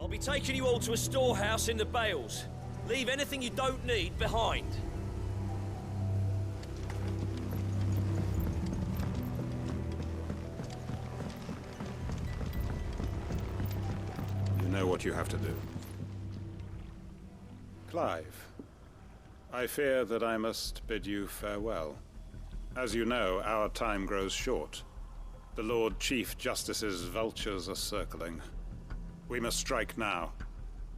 I'll be taking you all to a storehouse in the Bales. Leave anything you don't need behind. You know what you have to do. Clive, I fear that I must bid you farewell. As you know, our time grows short. The Lord Chief Justice's vultures are circling. We must strike now.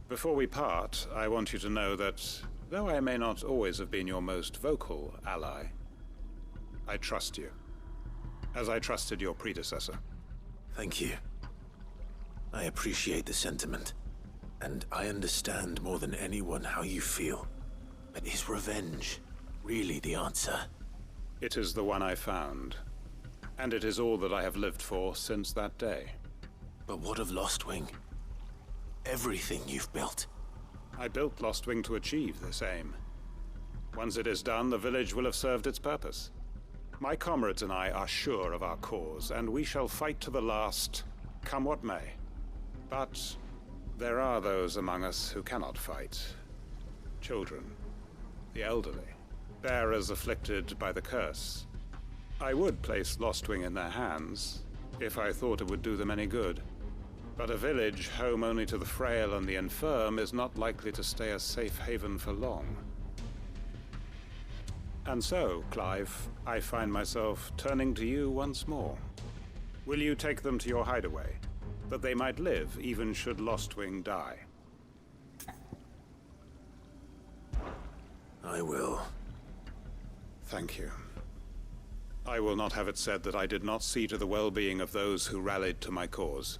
Before we part, I want you to know that, though I may not always have been your most vocal ally, I trust you, as I trusted your predecessor. Thank you. I appreciate the sentiment, and I understand more than anyone how you feel. But is revenge really the answer? It is the one I found, and it is all that I have lived for since that day. But what of Lostwing? Everything you've built. I built Lostwing to achieve this aim. Once it is done, the village will have served its purpose. My comrades and I are sure of our cause, and we shall fight to the last, come what may. But there are those among us who cannot fight. Children, the elderly, bearers afflicted by the curse. I would place Lostwing in their hands, if I thought it would do them any good. But a village home only to the frail and the infirm is not likely to stay a safe haven for long. And so, Clive, I find myself turning to you once more. Will you take them to your hideaway, that they might live even should Lostwing die? I will. Thank you. I will not have it said that I did not see to the well-being of those who rallied to my cause.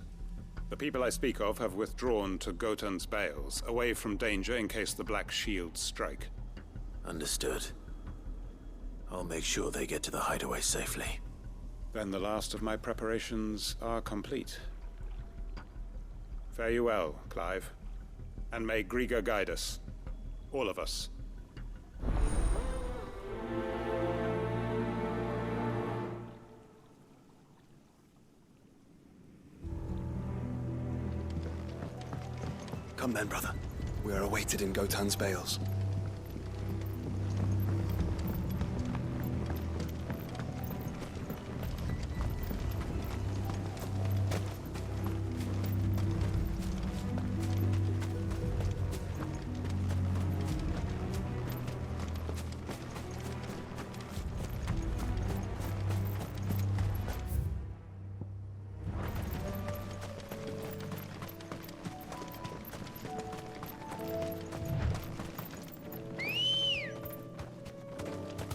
The people I speak of have withdrawn to Gotan's Bales, away from danger in case the Black Shields strike. Understood. I'll make sure they get to the hideaway safely. Then the last of my preparations are complete. Fare you well, Clive. And may Griga guide us. All of us. Come then, brother. We are awaited in Gotan's Bales.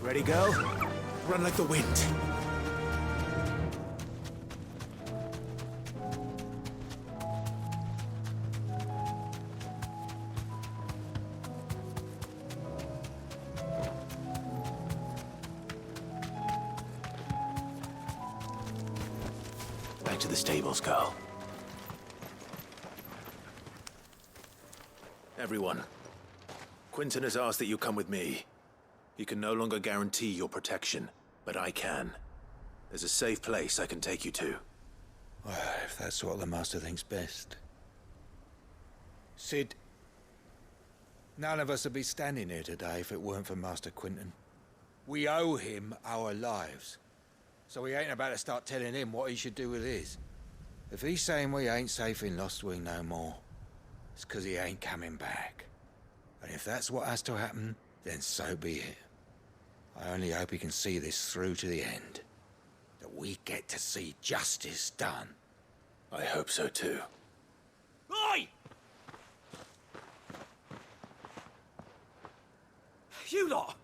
Ready, go? Run like the wind. Back to the stables, girl. Everyone, Quinton has asked that you come with me. He can no longer guarantee your protection, but I can. There's a safe place I can take you to. Well, if that's what the Master thinks best. Sid, none of us would be standing here today if it weren't for Master Quinton. We owe him our lives. So we ain't about to start telling him what he should do with his. If he's saying we ain't safe in Lostwing no more, it's 'cause he ain't coming back. And if that's what has to happen, then so be it. I only hope he can see this through to the end. That we get to see justice done. I hope so too. Oi! You lot!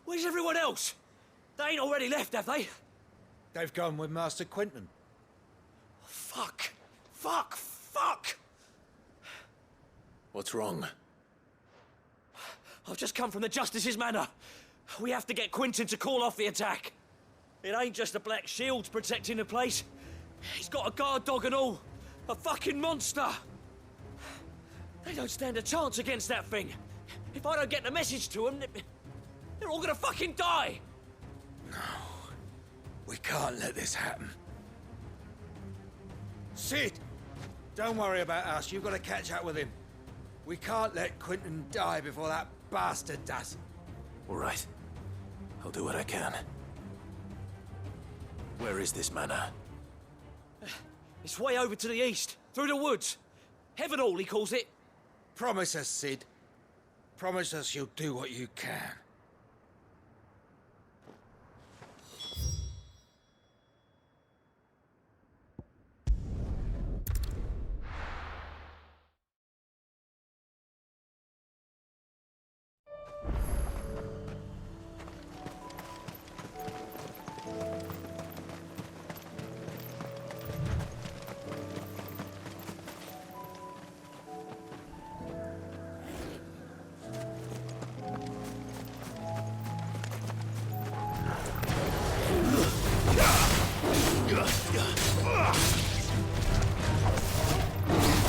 Where's everyone else? They ain't already left, have they? They've gone with Master Quinton. Fuck! Fuck! Fuck! What's wrong? I've just come from the Justice's manor. We have to get Quinton to call off the attack. It ain't just the Black Shields protecting the place. He's got a guard dog and all. A fucking monster. They don't stand a chance against that thing. If I don't get the message to them, they're all gonna fucking die. No. We can't let this happen. Sid! Don't worry about us. You've got to catch up with him. We can't let Quentin die before that bastard does. All right. I'll do what I can. Where is this manor? It's way over to the east, through the woods. Heaven Hall, he calls it. Promise us, Sid. Promise us you'll do what you can.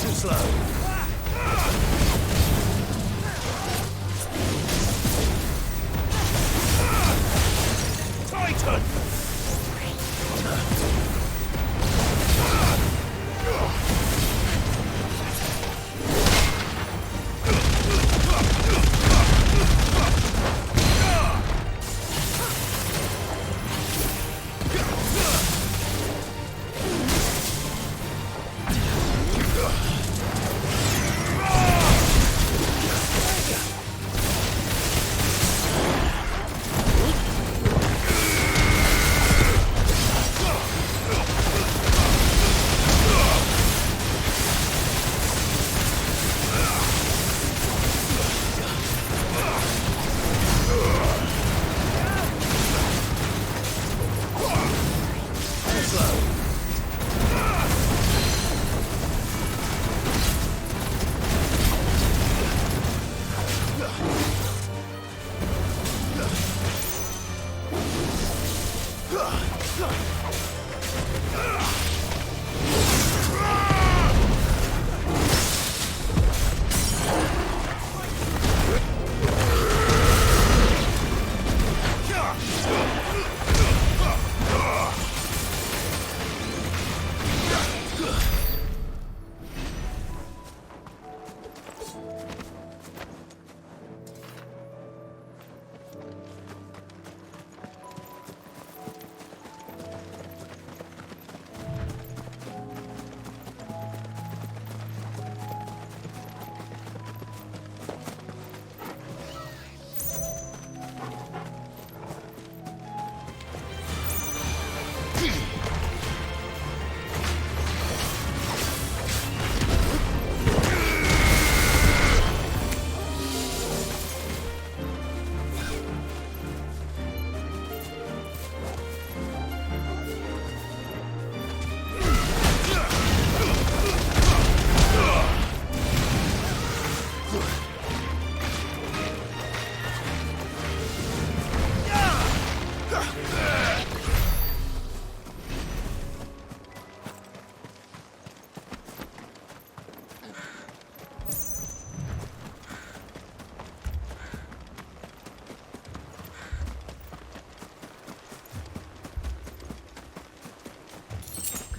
Too slow. Titan!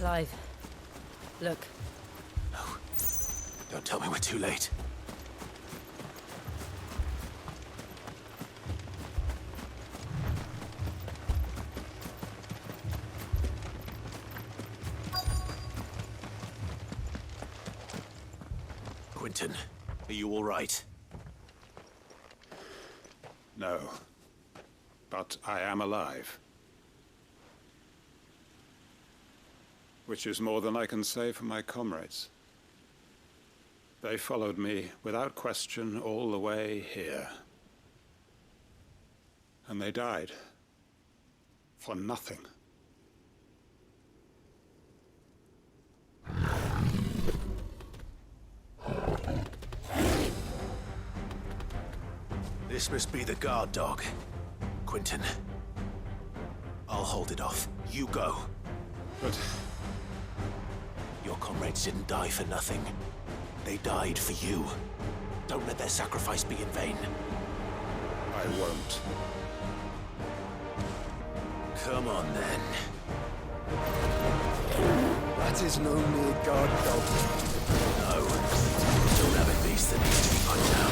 Clive, look. No. Don't tell me we're too late. Quentin, are you all right? No. But I am alive. Which is more than I can say for my comrades. They followed me without question all the way here. And they died. For nothing. This must be the guard dog. Quentin. I'll hold it off. You go. But your comrades didn't die for nothing. They died for you. Don't let their sacrifice be in vain. I won't. Come on, then. That is no mere guard dog. No. It's a rabid beast that needs to be put down.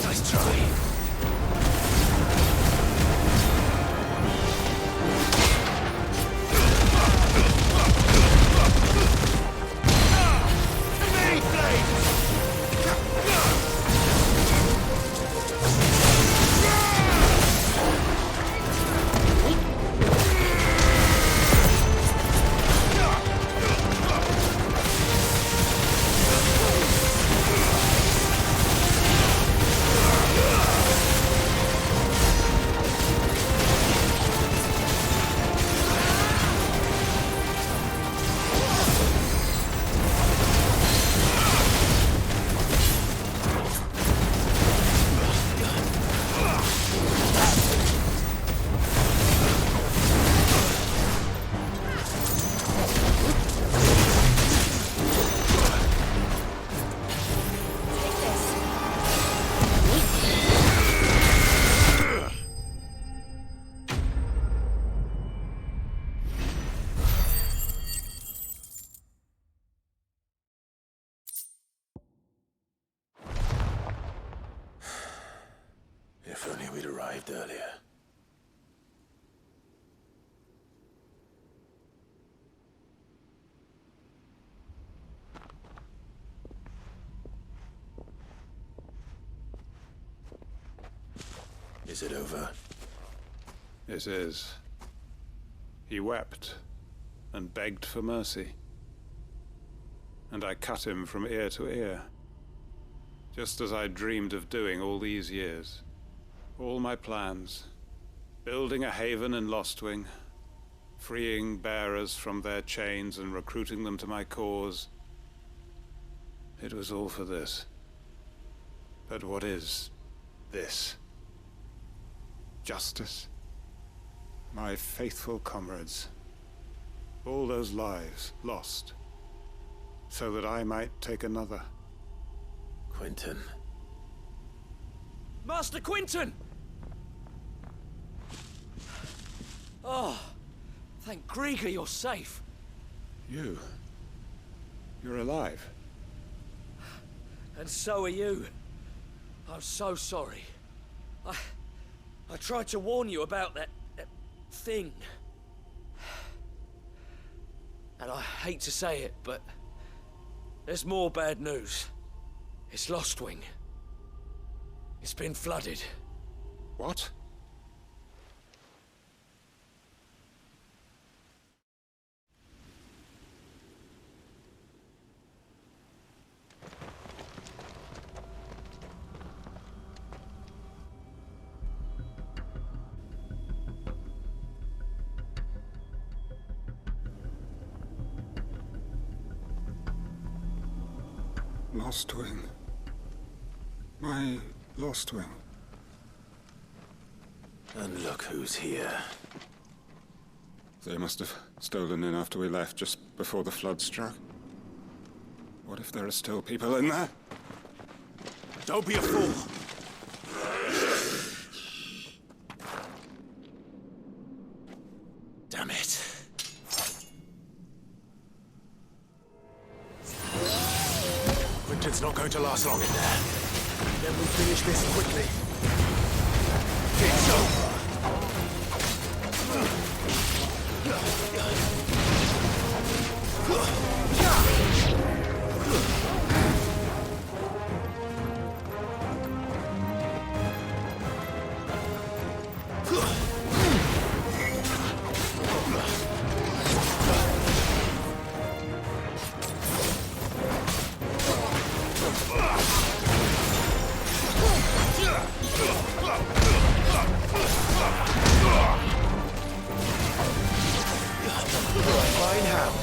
Nice try. If only we'd arrived earlier. Is it over? It is. He wept and begged for mercy. And I cut him from ear to ear, just as I dreamed of doing all these years. All my plans, building a haven in Lostwing, freeing bearers from their chains and recruiting them to my cause. It was all for this. But what is this? Justice? My faithful comrades. All those lives lost, so that I might take another. Quentin. Master Quinton! Oh, thank Grieger you're safe. You're alive. And so are you. I'm so sorry. I tried to warn you about that thing. And I hate to say it, but there's more bad news. It's Lostwing. It's been flooded. What? Lostwing. My Lostwing. And look who's here. They must have stolen in after we left, just before the flood struck. What if there are still people in there? Don't be a fool! Damn it. Quinton's not going to last long in there. Then we finish this quickly. It's over! Fine hound.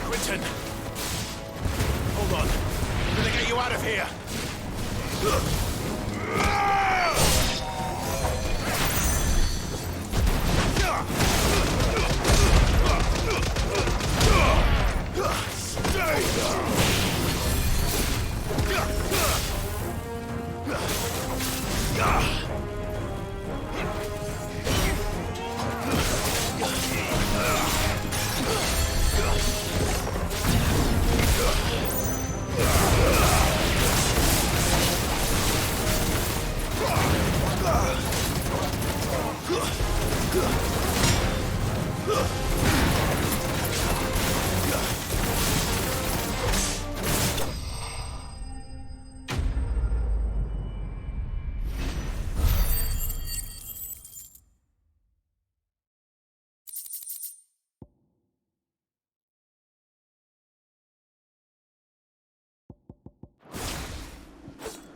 Quentin! Hold on. I'm gonna get you out of here!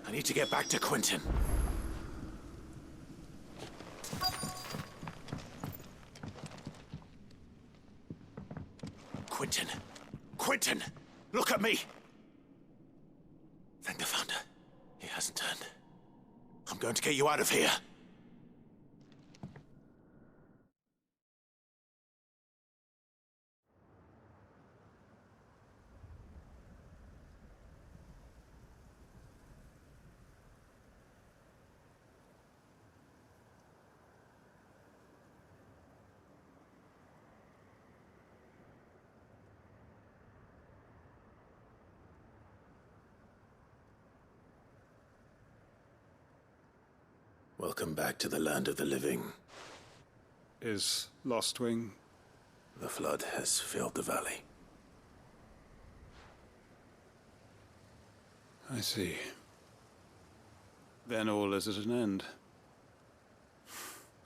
I need to get back to Quentin. Quentin! Quentin! Look at me! Thank the Founder. He hasn't turned. I'm going to get you out of here. Welcome back to the land of the living. Is Lostwing? The flood has filled the valley. I see. Then all is at an end.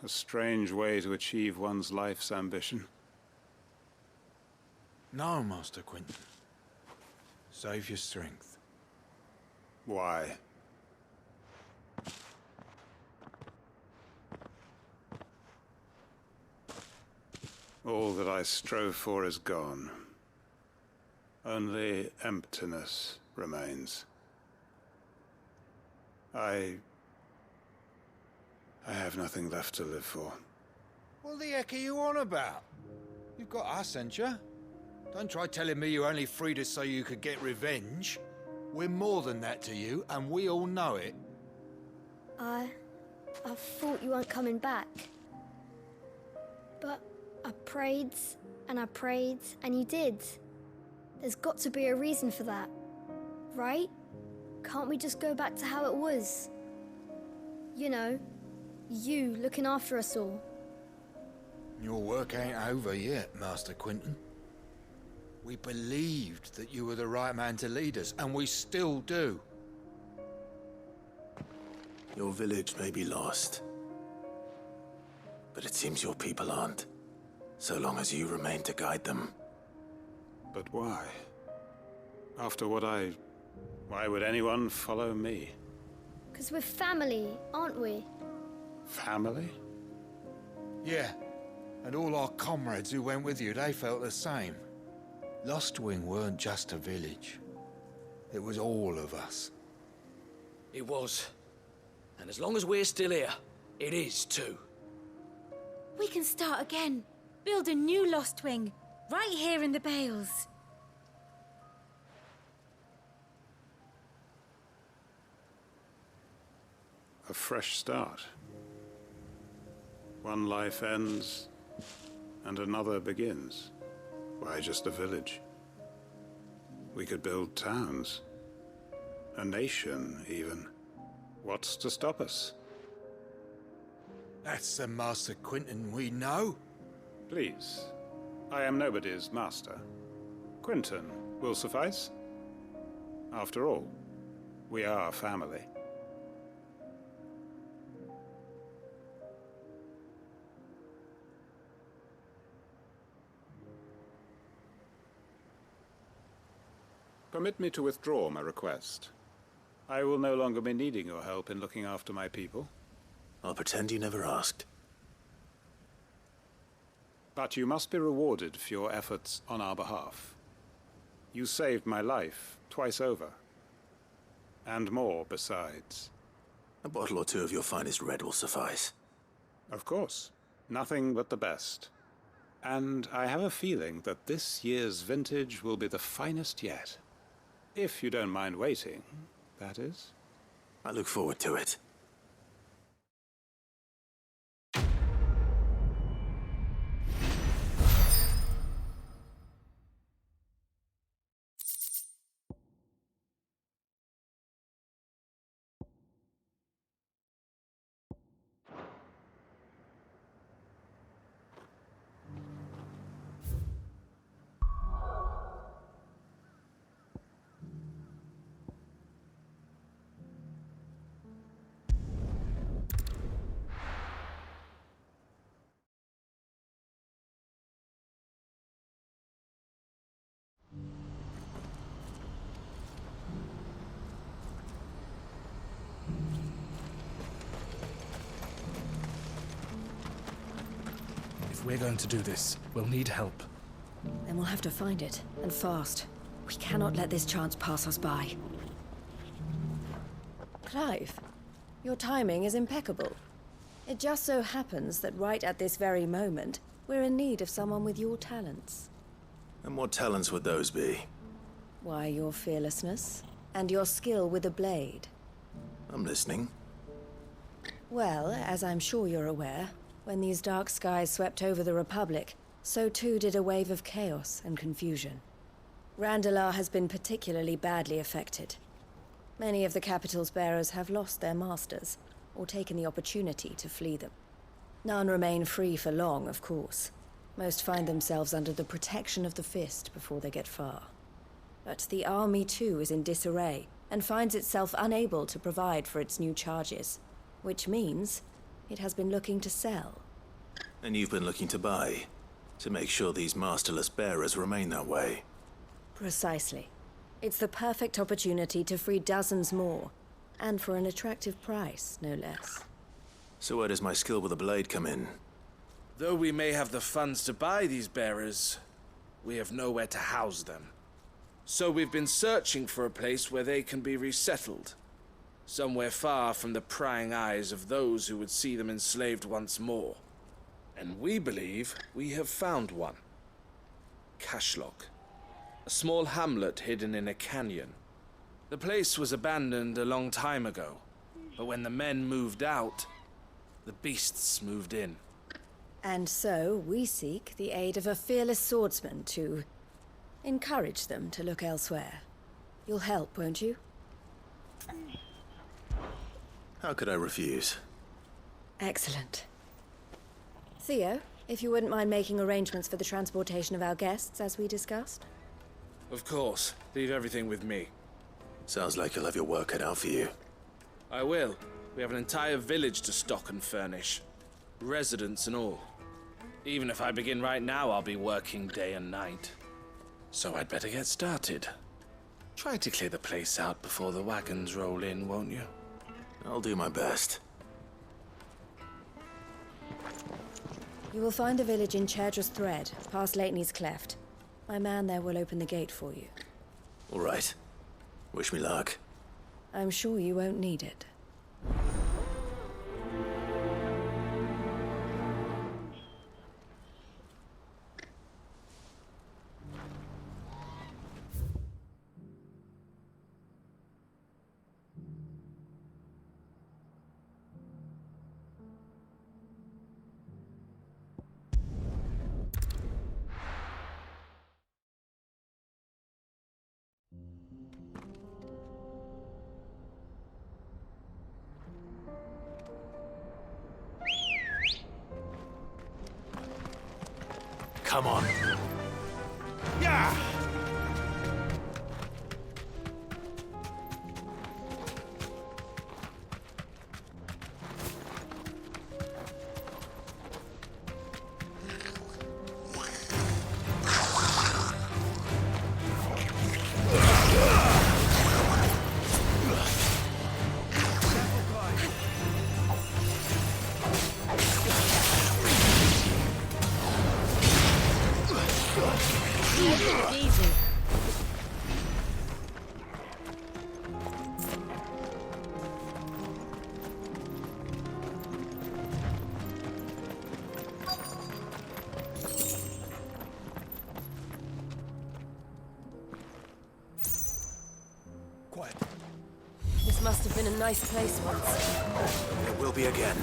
A strange way to achieve one's life's ambition. No, Master Quentin. Save your strength. Why? All that I strove for is gone. Only emptiness remains. I have nothing left to live for. What the heck are you on about? You've got us, ain't you? Don't try telling me you only freed us so you could get revenge. We're more than that to you, and we all know it. I thought you weren't coming back. But I prayed, and you did. There's got to be a reason for that, right? Can't we just go back to how it was? You know, you looking after us all. Your work ain't over yet, Master Quentin. We believed that you were the right man to lead us, and we still do. Your village may be lost, but it seems your people aren't, so long as you remain to guide them. But why? After what why would anyone follow me? 'Cause we're family, aren't we? Family? Yeah, and all our comrades who went with you, they felt the same. Lostwing weren't just a village. It was all of us. It was. And as long as we're still here, it is too. We can start again. Build a new Lostwing, right here in the Bales. A fresh start. One life ends, and another begins. Why just a village? We could build towns. A nation, even. What's to stop us? That's the Master Quentin we know. Please. I am nobody's master. Quentin will suffice. After all, we are family. Permit me to withdraw my request. I will no longer be needing your help in looking after my people. I'll pretend you never asked. But you must be rewarded for your efforts on our behalf. You saved my life twice over. And more besides. A bottle or two of your finest red will suffice. Of course. Nothing but the best. And I have a feeling that this year's vintage will be the finest yet. If you don't mind waiting, that is. I look forward to it. If we're going to do this, we'll need help. Then we'll have to find it, and fast. We cannot let this chance pass us by. Clive, your timing is impeccable. It just so happens that right at this very moment, we're in need of someone with your talents. And what talents would those be? Why, your fearlessness, and your skill with a blade. I'm listening. Well, as I'm sure you're aware, when these dark skies swept over the Republic, so too did a wave of chaos and confusion. Randalar has been particularly badly affected. Many of the capital's bearers have lost their masters, or taken the opportunity to flee them. None remain free for long, of course. Most find themselves under the protection of the Fist before they get far. But the army too is in disarray, and finds itself unable to provide for its new charges. Which means it has been looking to sell. And you've been looking to buy, to make sure these masterless bearers remain that way. Precisely. It's the perfect opportunity to free dozens more, and for an attractive price, no less. So where does my skill with a blade come in? Though we may have the funds to buy these bearers, we have nowhere to house them. So we've been searching for a place where they can be resettled. Somewhere far from the prying eyes of those who would see them enslaved once more. And we believe we have found one. Cashlock. A small hamlet hidden in a canyon. The place was abandoned a long time ago, but when the men moved out, the beasts moved in. And so we seek the aid of a fearless swordsman to encourage them to look elsewhere. You'll help, won't you? How could I refuse? Excellent. Theo, if you wouldn't mind making arrangements for the transportation of our guests, as we discussed. Of course. Leave everything with me. Sounds like you'll have your work cut out for you. I will. We have an entire village to stock and furnish. Residents and all. Even if I begin right now, I'll be working day and night. So I'd better get started. Try to clear the place out before the wagons roll in, won't you? I'll do my best. You will find a village in Chairdra's Thread, past Lateney's Cleft. My man there will open the gate for you. All right. Wish me luck. I'm sure you won't need it. Come on. Yeah! Easy. been a nice place once. It will be again.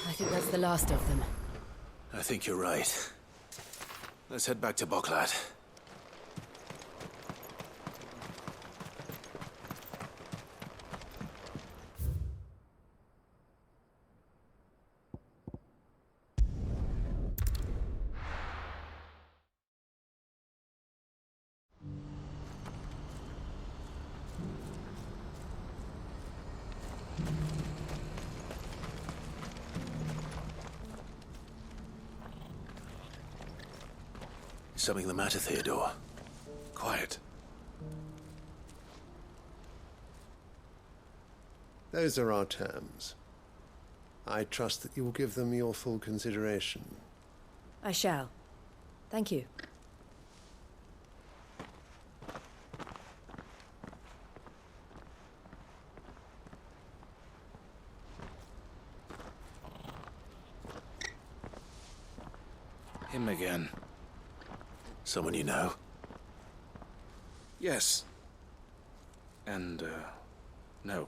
I think that's the last of them. I think you're right. Let's head back to Boklat. Something the matter, Theodore? Quiet. Those are our terms. I trust that you will give them your full consideration. I shall. Thank you. Him again. Someone you know? Yes. And, no.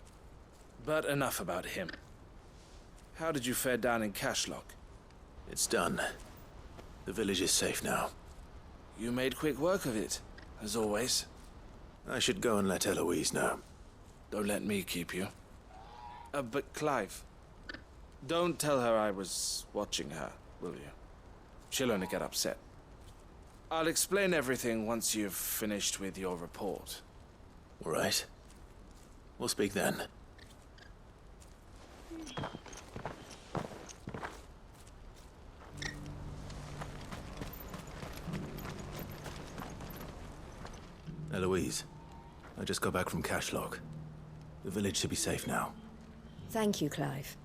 But enough about him. How did you fare down in Cashlock? It's done. The village is safe now. You made quick work of it, as always. I should go and let Eloise know. Don't let me keep you. But Clive, don't tell her I was watching her, will you? She'll only get upset. I'll explain everything once you've finished with your report. All right. We'll speak then. Eloise, I just got back from Cashlock. The village should be safe now. Thank you, Clive.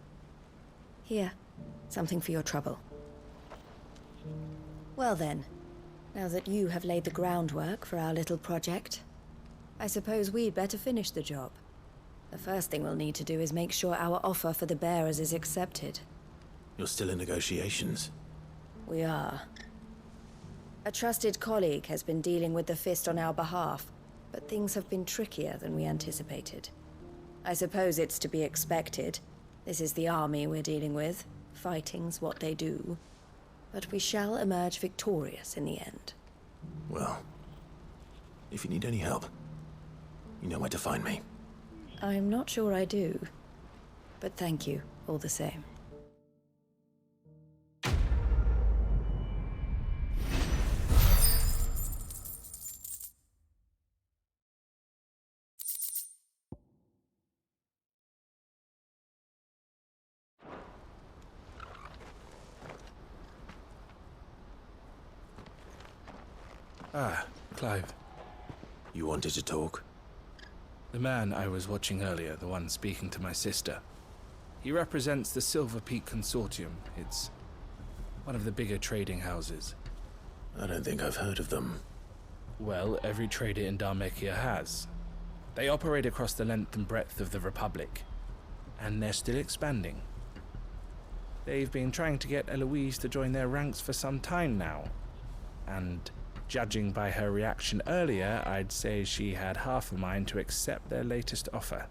Here, something for your trouble. Well then, now that you have laid the groundwork for our little project, I suppose we'd better finish the job. The first thing we'll need to do is make sure our offer for the bearers is accepted. You're still in negotiations? We are. A trusted colleague has been dealing with the Fist on our behalf, but things have been trickier than we anticipated. I suppose it's to be expected. This is the army we're dealing with. Fighting's what they do. But we shall emerge victorious in the end. Well, if you need any help, you know where to find me. I'm not sure I do, but thank you all the same. Ah, Clive. You wanted to talk? The man I was watching earlier, the one speaking to my sister. He represents the Silver Peak Consortium. It's one of the bigger trading houses. I don't think I've heard of them. Well, every trader in Dharmekia has. They operate across the length and breadth of the Republic, and they're still expanding. They've been trying to get Eloise to join their ranks for some time now, and judging by her reaction earlier, I'd say she had half a mind to accept their latest offer.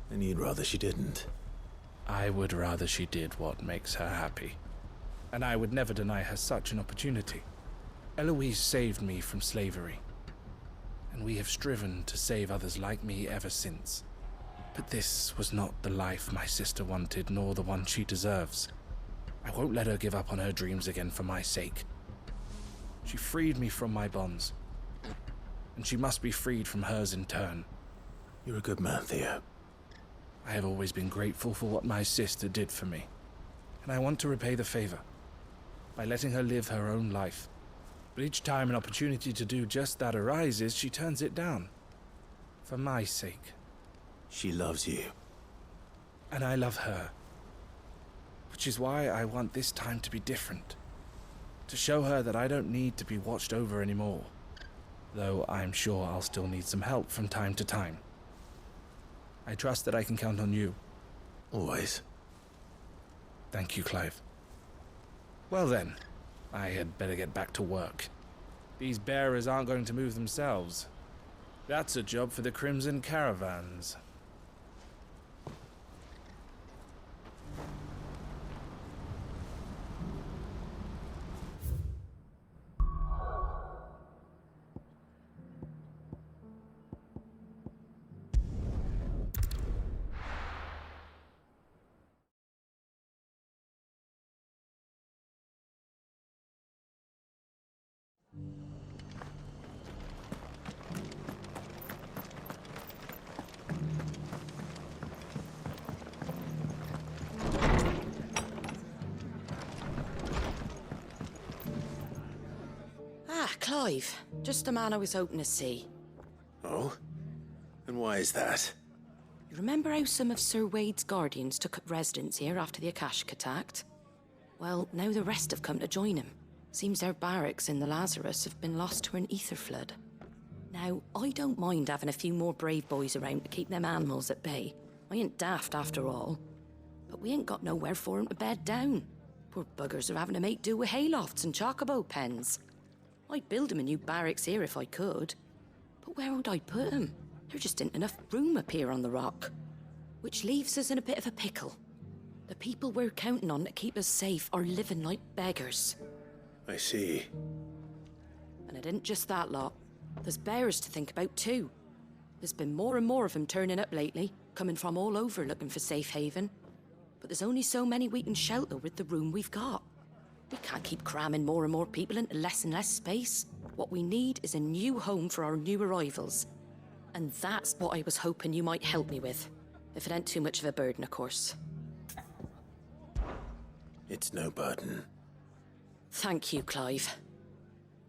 And you'd rather she didn't? I would rather she did what makes her happy, and I would never deny her such an opportunity. Eloise saved me from slavery, and we have striven to save others like me ever since. But this was not the life my sister wanted, nor the one she deserves. I won't let her give up on her dreams again for my sake. She freed me from my bonds, and she must be freed from hers in turn. You're a good man, Theo. I have always been grateful for what my sister did for me, and I want to repay the favor by letting her live her own life. But each time an opportunity to do just that arises, she turns it down. For my sake. She loves you. And I love her. Which is why I want this time to be different. To show her that I don't need to be watched over anymore. Though I'm sure I'll still need some help from time to time. I trust that I can count on you. Always. Thank you, Clive. Well then, I had better get back to work. These bearers aren't going to move themselves. That's a job for the Crimson Caravans. Clive, just the man I was hoping to see. Oh? And why is that? You remember how some of Sir Wade's guardians took up residence here after the Akashic attacked? Well, now the rest have come to join him. Seems their barracks in the Lazarus have been lost to an ether flood. Now, I don't mind having a few more brave boys around to keep them animals at bay. I ain't daft after all. But we ain't got nowhere for 'em to bed down. Poor buggers are having to make do with haylofts and chocobo pens. I'd build 'em a new barracks here if I could. But where would I put 'em? There just ain't enough room up here on the rock. Which leaves us in a bit of a pickle. The people we're counting on to keep us safe are living like beggars. I see. And it ain't just that lot. There's bearers to think about too. There's been more and more of them turning up lately, coming from all over looking for safe haven. But there's only so many we can shelter with the room we've got. We can't keep cramming more and more people into less and less space. What we need is a new home for our new arrivals. And that's what I was hoping you might help me with. If it ain't too much of a burden, of course. It's no burden. Thank you, Clive.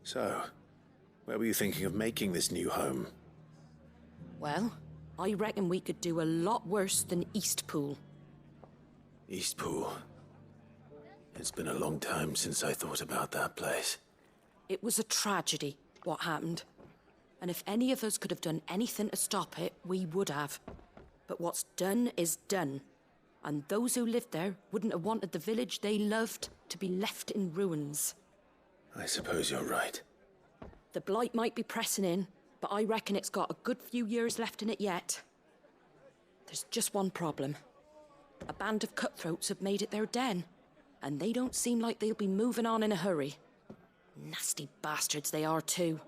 So, where were you thinking of making this new home? Well, I reckon we could do a lot worse than Eastpool. Eastpool. It's been a long time since I thought about that place. It was a tragedy, what happened. And if any of us could have done anything to stop it, we would have. But what's done is done. And those who lived there wouldn't have wanted the village they loved to be left in ruins. I suppose you're right. The blight might be pressing in, but I reckon it's got a good few years left in it yet. There's just one problem. A band of cutthroats have made it their den, and they don't seem like they'll be moving on in a hurry. Nasty bastards they are too.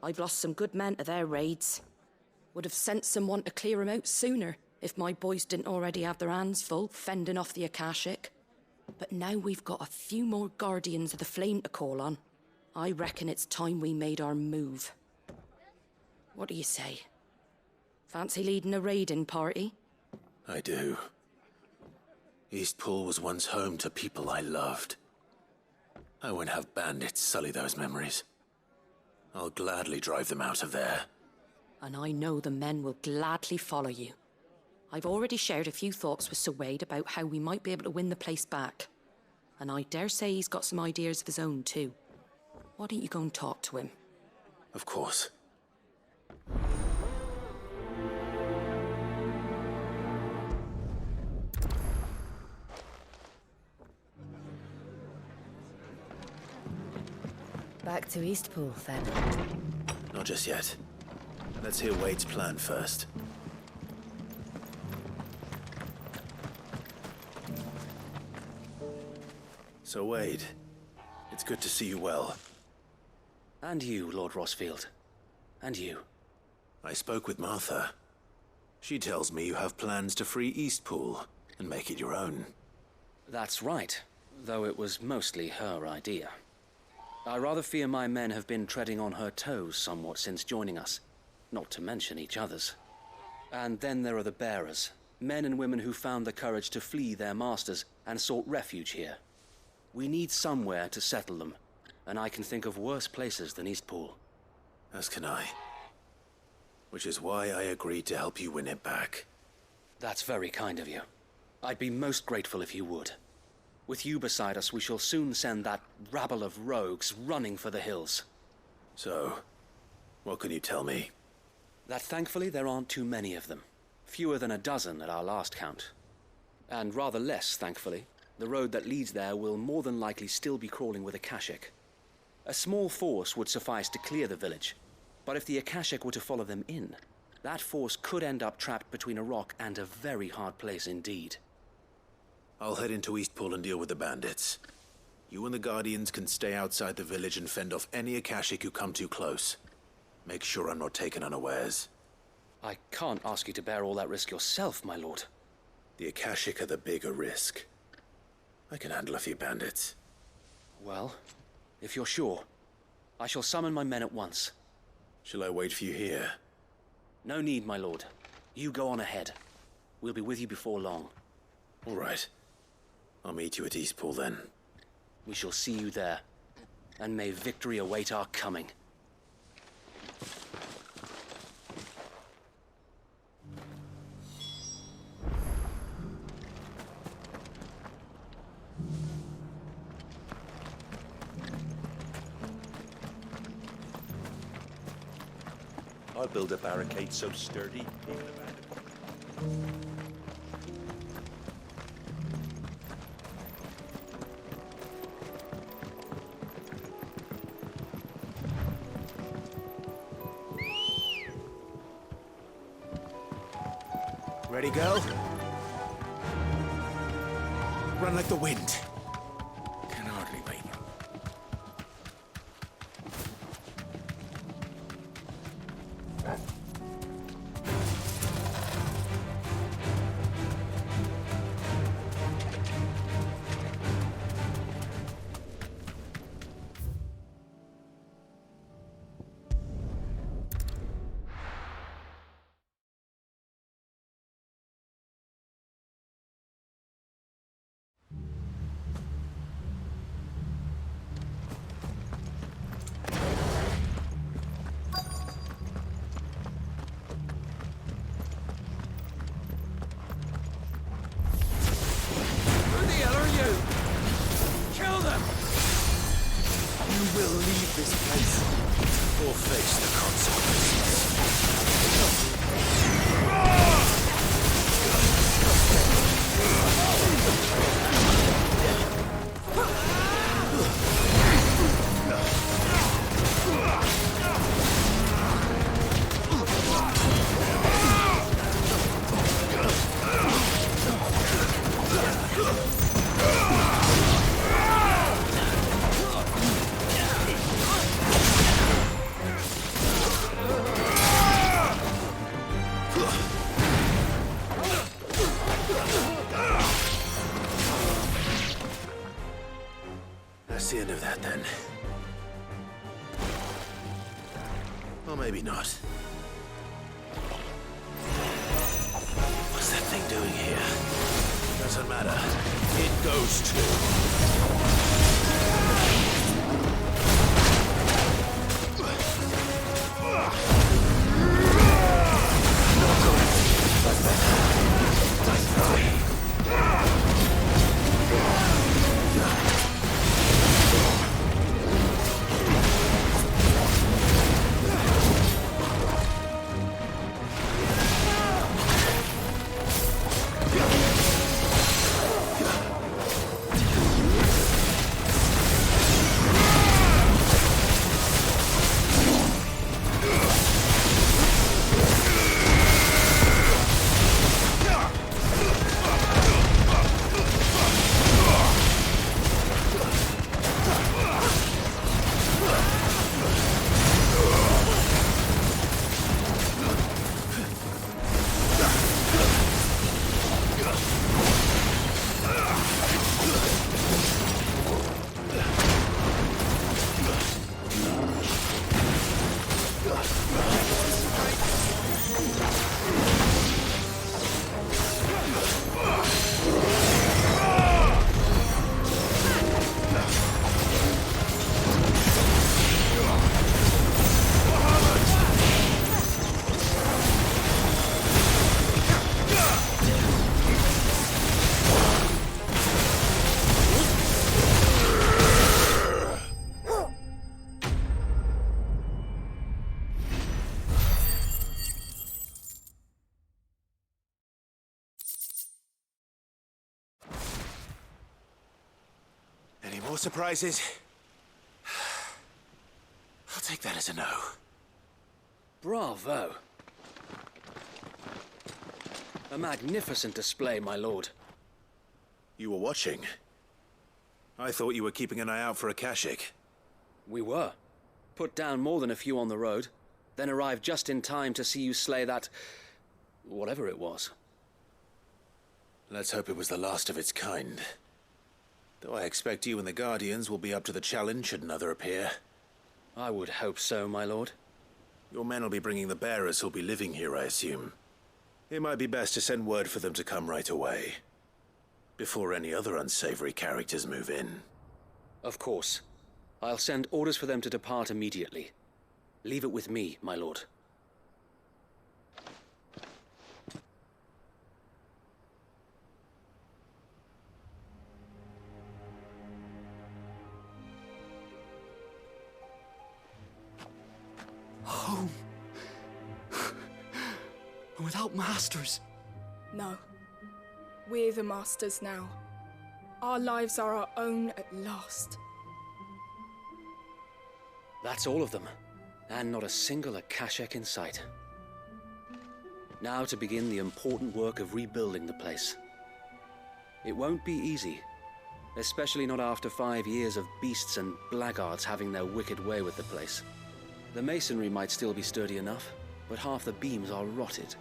I've lost some good men to their raids. Would have sent someone to clear 'em out sooner if my boys didn't already have their hands full fending off the Akashic. But now we've got a few more guardians of the flame to call on. I reckon it's time we made our move. What do you say? Fancy leading a raiding party? I do. Eastpool was once home to people I loved. I won't have bandits sully those memories. I'll gladly drive them out of there. And I know the men will gladly follow you. I've already shared a few thoughts with Sir Wade about how we might be able to win the place back. And I dare say he's got some ideas of his own too. Why don't you go and talk to him? Of course. Back to Eastpool, then. Not just yet. Let's hear Wade's plan first. So, Wade, it's good to see you well. And you, Lord Rossfield. And you. I spoke with Martha. She tells me you have plans to free Eastpool and make it your own. That's right, though it was mostly her idea. I rather fear my men have been treading on her toes somewhat since joining us, not to mention each other's. And then there are the bearers, men and women who found the courage to flee their masters and sought refuge here. We need somewhere to settle them, and I can think of worse places than Eastpool. As can I. Which is why I agreed to help you win it back. That's very kind of you. I'd be most grateful if you would. With you beside us, we shall soon send that rabble of rogues running for the hills. So, what can you tell me? That thankfully there aren't too many of them. Fewer than a dozen at our last count. And rather less, thankfully. The road that leads there will more than likely still be crawling with Akashic. A small force would suffice to clear the village, but if the Akashic were to follow them in, that force could end up trapped between a rock and a very hard place indeed. I'll head into Eastpool and deal with the bandits. You and the Guardians can stay outside the village and fend off any Akashic who come too close. Make sure I'm not taken unawares. I can't ask you to bear all that risk yourself, my lord. The Akashic are the bigger risk. I can handle a few bandits. Well, if you're sure, I shall summon my men at once. Shall I wait for you here? No need, my lord. You go on ahead. We'll be with you before long. All right. I'll meet you at Eastpool then. We shall see you there. And may victory await our coming. I'll build a barricade so sturdy, even a bandit. Ready, girl? Run like the wind. Can hardly wait. Or face the That's the end of that, then. Or maybe not. What's that thing doing here? Doesn't matter. It goes too. More surprises? I'll take that as a no. Bravo. A magnificent display, my lord. You were watching. I thought you were keeping an eye out for a Kashik. We were. Put down more than a few on the road, then arrived just in time to see you slay that... whatever it was. Let's hope it was the last of its kind. Though I expect you and the Guardians will be up to the challenge should another appear. I would hope so, my lord. Your men will be bringing the bearers who'll be living here, I assume. It might be best to send word for them to come right away, before any other unsavory characters move in. Of course. I'll send orders for them to depart immediately. Leave it with me, my lord. Home. Without masters. No. We're the masters now. Our lives are our own at last. That's all of them. And not a single Akashek in sight. Now to begin the important work of rebuilding the place. It won't be easy. Especially not after 5 years of beasts and blackguards having their wicked way with the place. The masonry might still be sturdy enough, but half the beams are rotted.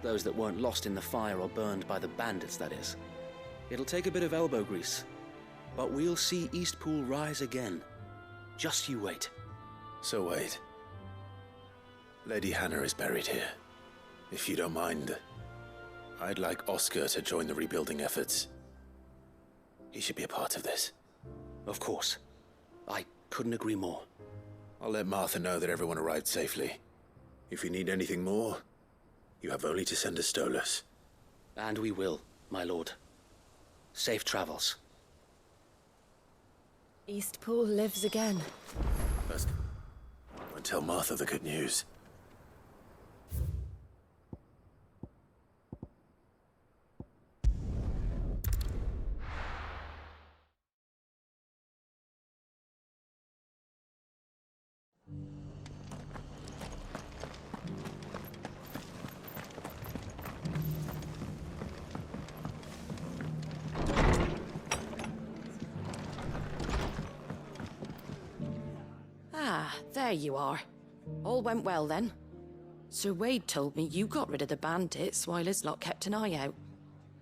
Those that weren't lost in the fire or burned by the bandits, that is. It'll take a bit of elbow grease, but we'll see Eastpool rise again. Just you wait. So wait. Lady Hannah is buried here. If you don't mind, I'd like Oscar to join the rebuilding efforts. He should be a part of this. Of course. I couldn't agree more. I'll let Martha know that everyone arrived safely. If you need anything more, you have only to send a Stolas. And we will, my lord. Safe travels. Eastpool lives again. First, go and tell Martha the good news. Ah, there you are. All went well then. Sir Wade told me you got rid of the bandits while his lot kept an eye out.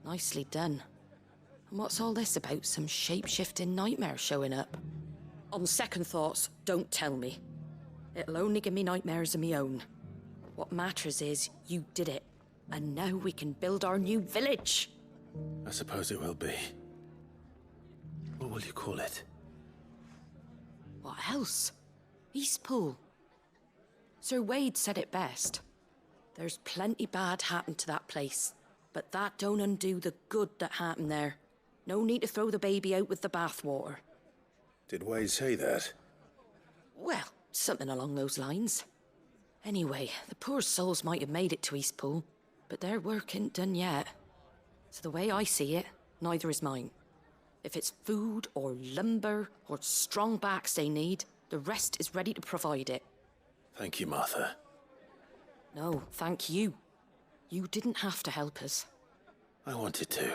Nicely done. And what's all this about some shape-shifting nightmare showing up? On second thoughts, don't tell me. It'll only give me nightmares of me own. What matters is you did it. And now we can build our new village. I suppose it will be. What will you call it? What else? Eastpool. Sir Wade said it best. There's plenty bad happened to that place, but that don't undo the good that happened there. No need to throw the baby out with the bathwater. Did Wade say that? Well, something along those lines. Anyway, the poor souls might have made it to Eastpool, but their work ain't done yet. So the way I see it, neither is mine. If it's food or lumber or strong backs they need, the rest is ready to provide it. Thank you, Martha. No, thank you. You didn't have to help us. I wanted to.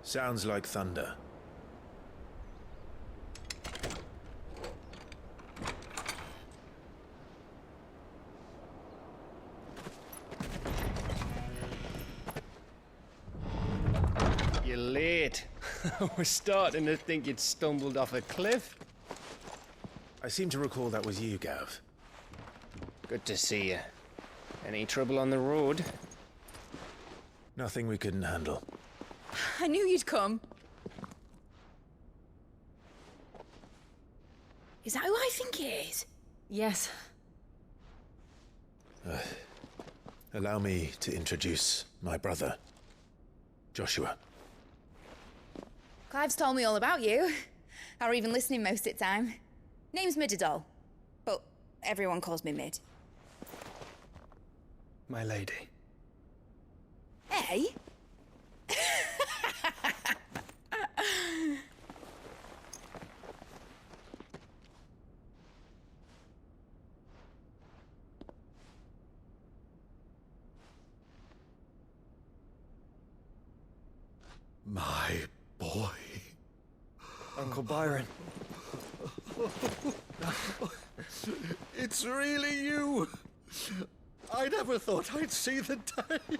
Sounds like thunder. You late. Wait, we're starting to think you'd stumbled off a cliff. I seem to recall that was you, Gav. Good to see you. Any trouble on the road? Nothing we couldn't handle. I knew you'd come. Is that who I think it is? Yes. Allow me to introduce my brother, Joshua. Clive's told me all about you. Or even listening most of the time. Name's Midadol, but everyone calls me Mid. My lady. Hey? My boy. Uncle Byron. It's really you. I never thought I'd see the day.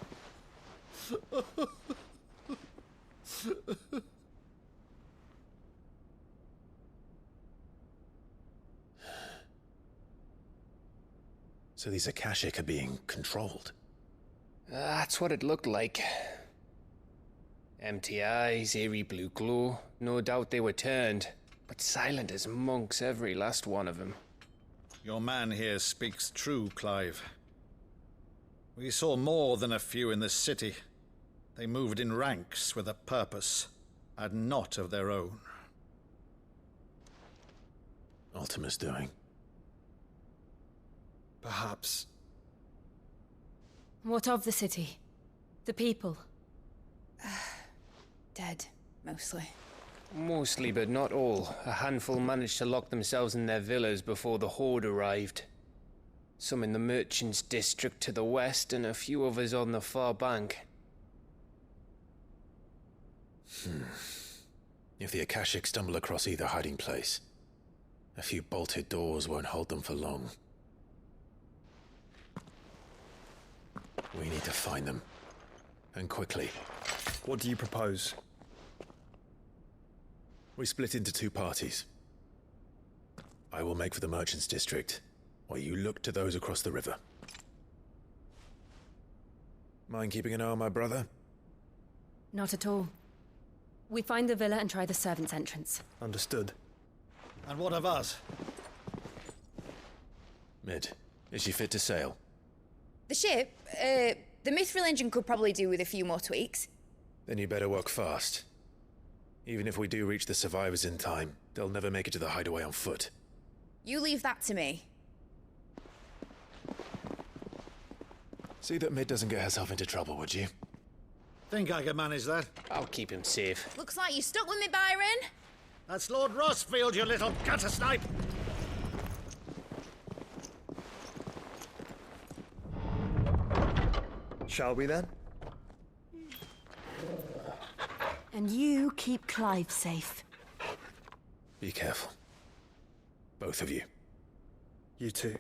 So these Akashic are being controlled? That's what it looked like. Empty eyes, eerie blue glow. No doubt they were turned, but silent as monks, every last one of them. Your man here speaks true, Clive. We saw more than a few in this city. They moved in ranks with a purpose, and not of their own. Ultima's doing. Perhaps. What of the city? The people? Dead, mostly. Mostly, but not all. A handful managed to lock themselves in their villas before the Horde arrived. Some in the merchants' district to the west, and a few others on the far bank. If the Akashic stumble across either hiding place, a few bolted doors won't hold them for long. We need to find them. And quickly. What do you propose? We split into two parties. I will make for the merchants' district, while you look to those across the river. Mind keeping an eye on my brother? Not at all. We find the villa and try the servants' entrance. Understood. And what of us? Mid, is she fit to sail? The ship, the Mithril engine could probably do with a few more tweaks. Then you better work fast. Even if we do reach the survivors in time, they'll never make it to the hideaway on foot. You leave that to me. See that Mid doesn't get herself into trouble, would you? Think I can manage that? I'll keep him safe. Looks like you stuck with me, Byron. That's Lord Rossfield, you little gutter snipe! Shall we then? And you keep Clive safe. Be careful. Both of you. You too.